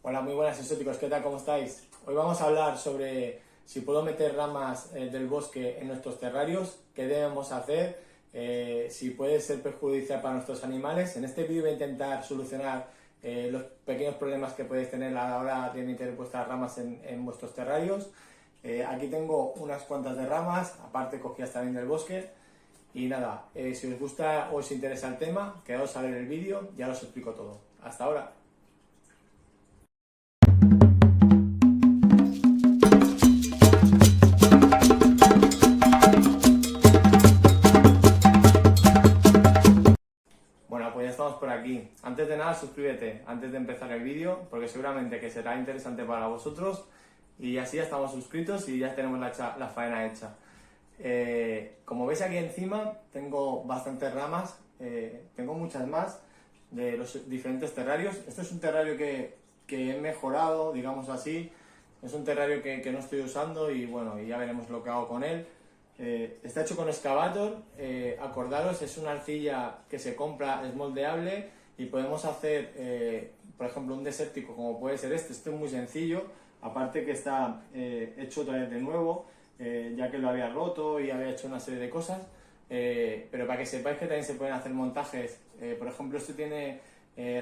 Hola, muy buenas exóticos, ¿qué tal? ¿Cómo estáis? Hoy vamos a hablar sobre si puedo meter ramas del bosque en nuestros terrarios, qué debemos hacer, si puede ser perjudicial para nuestros animales. En este vídeo voy a intentar solucionar los pequeños problemas que podéis tener a la hora de meter vuestras ramas en vuestros terrarios. Aquí tengo unas cuantas de ramas, aparte cogidas también del bosque. Y nada, si os gusta o os interesa el tema, quedaos a ver el vídeo, ya os explico todo. Hasta ahora. Bueno, pues ya estamos por aquí. Antes de nada, suscríbete antes de empezar el vídeo, porque seguramente que será interesante para vosotros. Y así ya estamos suscritos y ya tenemos la faena hecha. Como veis aquí encima, tengo bastantes ramas, tengo muchas más de los diferentes terrarios. Este es un terrario que he mejorado, digamos así. Es un terrario que no estoy usando y bueno, ya veremos lo que hago con él. Está hecho con excavator, acordaros, es una arcilla que se compra, es moldeable y podemos hacer, por ejemplo, un desértico como puede ser este es muy sencillo, aparte que está hecho otra vez de nuevo, ya que lo había roto y había hecho una serie de cosas, pero para que sepáis que también se pueden hacer montajes, por ejemplo, este tiene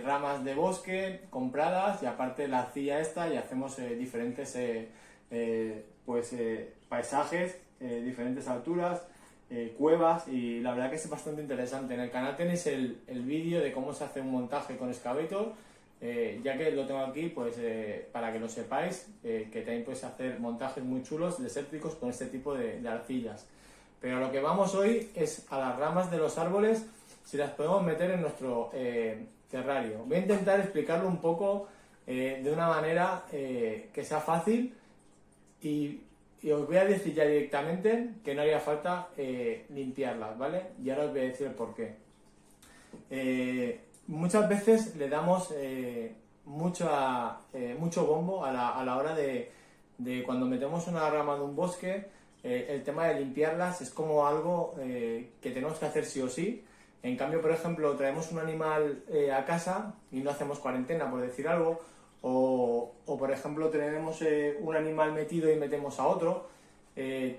ramas de bosque compradas y aparte la arcilla esta y hacemos diferentes paisajes, diferentes alturas, cuevas y la verdad que es bastante interesante. En el canal tenéis el vídeo de cómo se hace un montaje con excavator, ya que lo tengo aquí pues para que lo sepáis, que también podéis hacer montajes muy chulos desérticos con este tipo de arcillas. Pero lo que vamos hoy es a las ramas de los árboles, si las podemos meter en nuestro terrario. Voy a intentar explicarlo un poco de una manera que sea fácil y os voy a decir ya directamente que no haría falta limpiarlas, ¿vale? Y ahora os voy a decir el porqué. Muchas veces le damos mucho bombo a la hora de cuando metemos una rama de un bosque, el tema de limpiarlas es como algo que tenemos que hacer sí o sí. En cambio, por ejemplo, traemos un animal a casa y no hacemos cuarentena, por decir algo, o por ejemplo tenemos un animal metido y metemos a otro,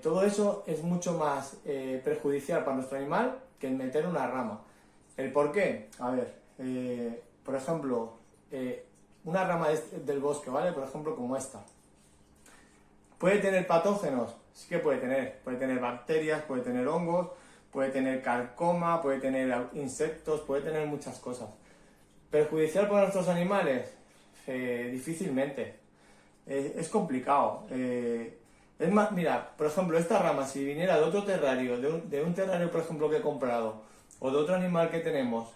todo eso es mucho más perjudicial para nuestro animal que el meter una rama. ¿El por qué? A ver, por ejemplo, una rama del bosque, ¿vale? Por ejemplo, como esta. ¿Puede tener patógenos? Sí que puede tener bacterias, puede tener hongos, puede tener carcoma, puede tener insectos, puede tener muchas cosas. ¿Perjudicial para nuestros animales? Difícilmente. Es complicado. Es más, mira, por ejemplo, esta rama, si viniera de otro terrario, de un terrario, por ejemplo, que he comprado, o de otro animal que tenemos,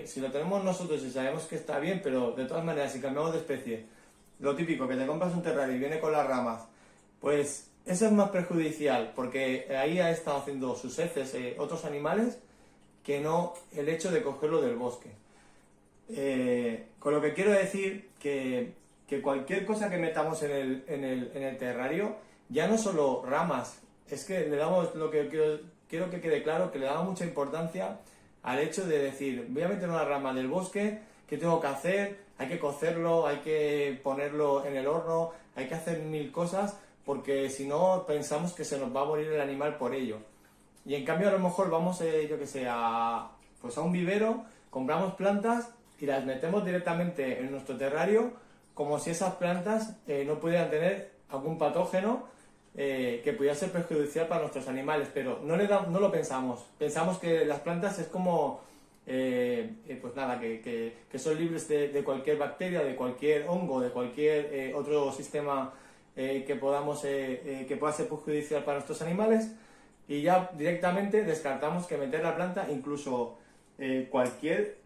si lo tenemos nosotros y sabemos que está bien, pero de todas maneras, si cambiamos de especie, lo típico, que te compras un terrario y viene con las ramas, pues eso es más perjudicial, porque ahí ha estado haciendo sus heces otros animales que no el hecho de cogerlo del bosque. Con lo que quiero decir que cualquier cosa que metamos en el terrario, ya no solo ramas, es que le damos lo que quiero que quede claro, que le damos mucha importancia al hecho de decir, voy a meter una rama del bosque, ¿qué tengo que hacer? Hay que cocerlo, hay que ponerlo en el horno, hay que hacer mil cosas, porque si no pensamos que se nos va a morir el animal por ello. Y en cambio a lo mejor vamos, yo que sé, a un vivero, compramos plantas y las metemos directamente en nuestro terrario como si esas plantas no pudieran tener algún patógeno que pudiera ser perjudicial para nuestros animales, pero no lo pensamos. Pensamos que las plantas es como, pues nada, que son libres de cualquier bacteria, de cualquier hongo, de cualquier otro sistema que pueda ser perjudicial para nuestros animales, y ya directamente descartamos que meter la planta, incluso cualquier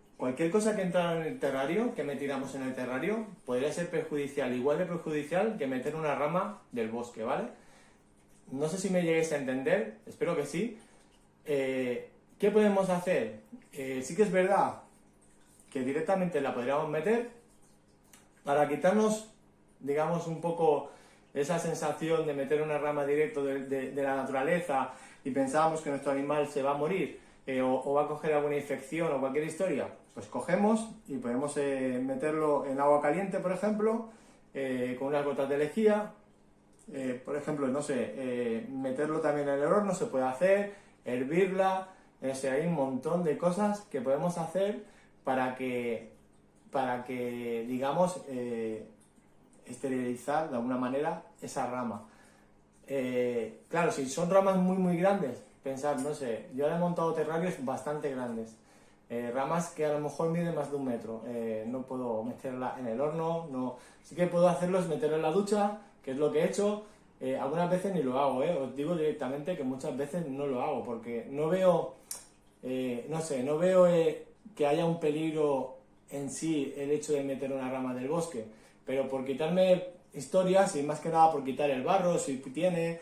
cosa que entrara en el terrario, que metiéramos en el terrario, podría ser perjudicial, igual de perjudicial que meter una rama del bosque, ¿vale? No sé si me lleguéis a entender, espero que sí. ¿Qué podemos hacer? Sí que es verdad que directamente la podríamos meter para quitarnos, digamos, un poco esa sensación de meter una rama directo de la naturaleza y pensábamos que nuestro animal se va a morir. o va a coger alguna infección o cualquier historia, pues cogemos y podemos meterlo en agua caliente, por ejemplo, con unas gotas de lejía, por ejemplo, no sé, meterlo también en el horno se puede hacer, hervirla, hay un montón de cosas que podemos hacer para que digamos, esterilizar de alguna manera esa rama. Claro, si son ramas muy grandes, pensad, no sé, yo he montado terrarios bastante grandes, ramas que a lo mejor miden más de 1 metro, no puedo meterla en el horno, no. Sí que puedo hacerlo es meterlo en la ducha, que es lo que he hecho. Algunas veces ni lo hago, os digo directamente que muchas veces no lo hago, porque no veo, no sé, no veo que haya un peligro en sí el hecho de meter una rama del bosque, pero por quitarme historias y más que nada por quitar el barro, si tiene,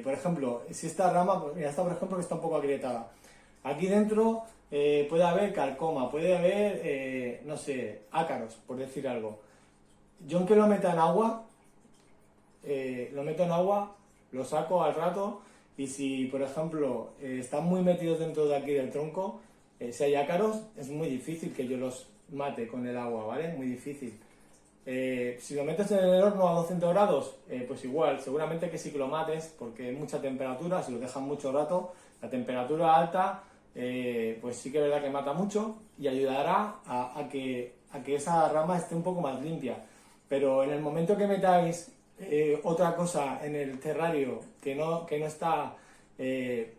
por ejemplo, si esta rama, mira, esta por ejemplo que está un poco agrietada, aquí dentro puede haber calcoma, puede haber, no sé, ácaros, por decir algo. Yo aunque lo meta en agua, lo meto en agua, lo saco al rato y si, por ejemplo, están muy metidos dentro de aquí del tronco, si hay ácaros, es muy difícil que yo los mate con el agua, ¿vale? Muy difícil. Si lo metes en el horno a 200 grados, pues igual, seguramente que sí que lo mates, porque hay mucha temperatura, si lo dejan mucho rato, la temperatura alta, pues sí que es verdad que mata mucho y ayudará a que esa rama esté un poco más limpia. Pero en el momento que metáis otra cosa en el terrario que no está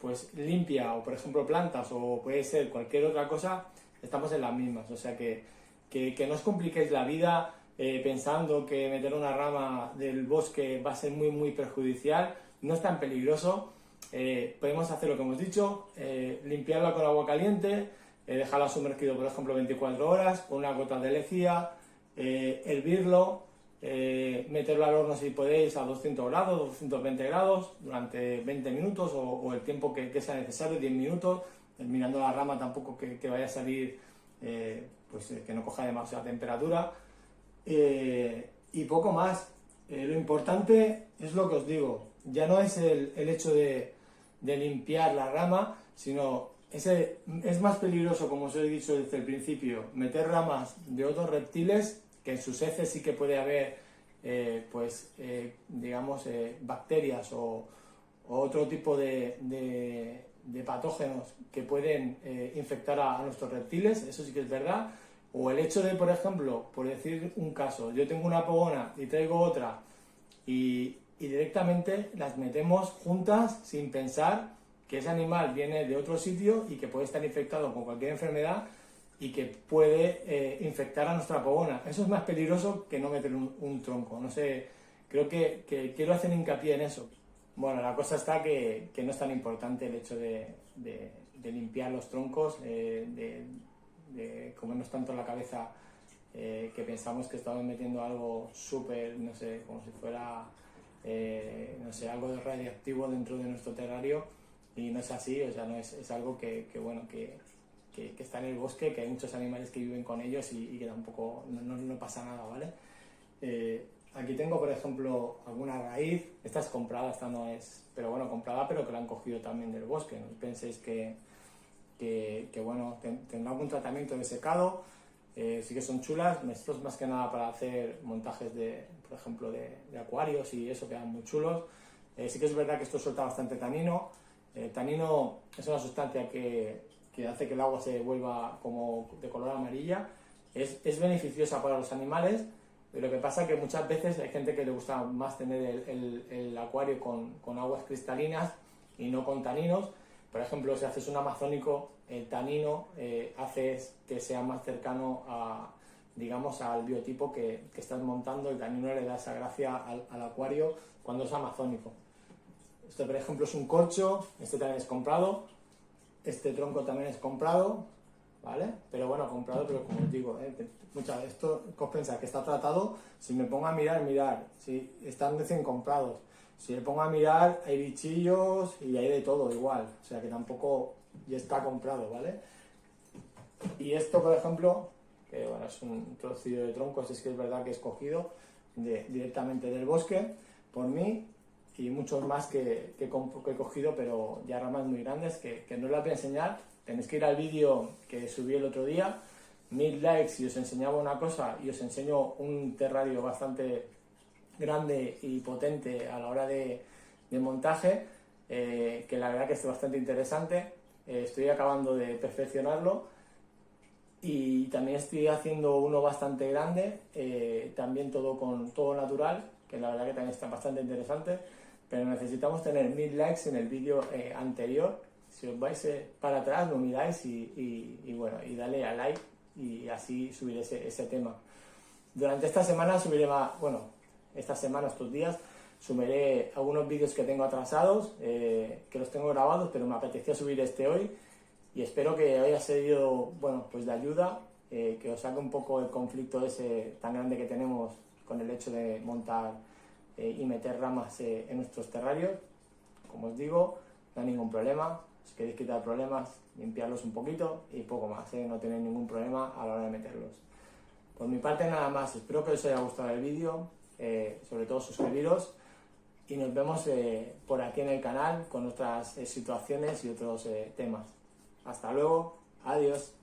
pues limpia, o por ejemplo plantas, o puede ser cualquier otra cosa, estamos en las mismas. O sea que no os compliquéis la vida pensando que meter una rama del bosque va a ser muy perjudicial. No es tan peligroso. Podemos hacer lo que hemos dicho, limpiarla con agua caliente, dejarla sumergido por ejemplo 24 horas con una gota de lejía, hervirlo, meterlo al horno si podéis a 200 grados, 220 grados durante 20 minutos o el tiempo que sea necesario, 10 minutos, mirando la rama tampoco que vaya a salir, pues que no coja demasiada temperatura, y poco más. Lo importante es lo que os digo, ya no es el hecho de limpiar la rama, sino es más peligroso, como os he dicho desde el principio, meter ramas de otros reptiles, que en sus heces sí que puede haber digamos bacterias o otro tipo de patógenos que pueden infectar a nuestros reptiles, eso sí que es verdad. O el hecho de, por ejemplo, por decir un caso, yo tengo una pogona y traigo otra y directamente las metemos juntas sin pensar que ese animal viene de otro sitio y que puede estar infectado con cualquier enfermedad y que puede infectar a nuestra pogona. Eso es más peligroso que no meter un tronco. No sé, creo que quiero hacer hincapié en eso. Bueno, la cosa está que no es tan importante el hecho de limpiar los troncos, de comernos tanto la cabeza que pensamos que estamos metiendo algo súper, no sé, como si fuera, no sé, algo de radiactivo dentro de nuestro terrario, y no es así. O sea, no es algo que está en el bosque, que hay muchos animales que viven con ellos y que tampoco no pasa nada, ¿vale? Aquí tengo, por ejemplo, alguna raíz. Esta es comprada, esta no es, pero bueno, comprada, pero que la han cogido también del bosque. No penséis que bueno, tendrá algún tratamiento de secado. Sí que son chulas. Esto es más que nada para hacer montajes por ejemplo, de acuarios y eso, quedan muy chulos. Sí que es verdad que esto suelta bastante tanino. Tanino es una sustancia que hace que el agua se vuelva como de color amarilla. Es beneficiosa para los animales. Lo que pasa es que muchas veces hay gente que le gusta más tener el acuario con aguas cristalinas y no con taninos. Por ejemplo, si haces un amazónico, el tanino hace que sea más cercano digamos, al biotipo que estás montando. El tanino le da esa gracia al acuario cuando es amazónico. Este, por ejemplo, es un corcho. Este también es comprado. Este tronco también es comprado, ¿vale? Pero bueno, comprado, pero como os digo, esto, ¿qué os pensáis? Que está tratado. Si me pongo a mirar, si están recién comprados. Si me pongo a mirar, hay bichillos y hay de todo igual. O sea que tampoco ya está comprado, ¿vale? Y esto, por ejemplo, que bueno, es un trocillo de troncos, es que es verdad que he escogido directamente del bosque por mí. y muchos más que he cogido, pero ya ramas muy grandes que no os las voy a enseñar. Tenéis que ir al vídeo que subí el otro día, 1000 likes y os enseñaba una cosa y os enseño un terrario bastante grande y potente a la hora de montaje, que la verdad que es bastante interesante. Estoy acabando de perfeccionarlo y también estoy haciendo uno bastante grande, también todo natural, que la verdad que también está bastante interesante, pero necesitamos tener 1000 likes en el vídeo anterior. Si os vais para atrás lo miráis y bueno, y dale a like y así subiré ese tema. Durante esta semana subiré más, bueno, estos días subiré algunos vídeos que tengo atrasados, que los tengo grabados, pero me apetecía subir este hoy y espero que haya sido, bueno, pues de ayuda, que os saque un poco el conflicto ese tan grande que tenemos con el hecho de montar y meter ramas en nuestros terrarios. Como os digo, no hay ningún problema. Si queréis quitar problemas, limpiarlos un poquito y poco más, no tenéis ningún problema a la hora de meterlos. Por mi parte nada más, espero que os haya gustado el vídeo, sobre todo suscribiros y nos vemos por aquí en el canal con otras situaciones y otros temas. Hasta luego, adiós.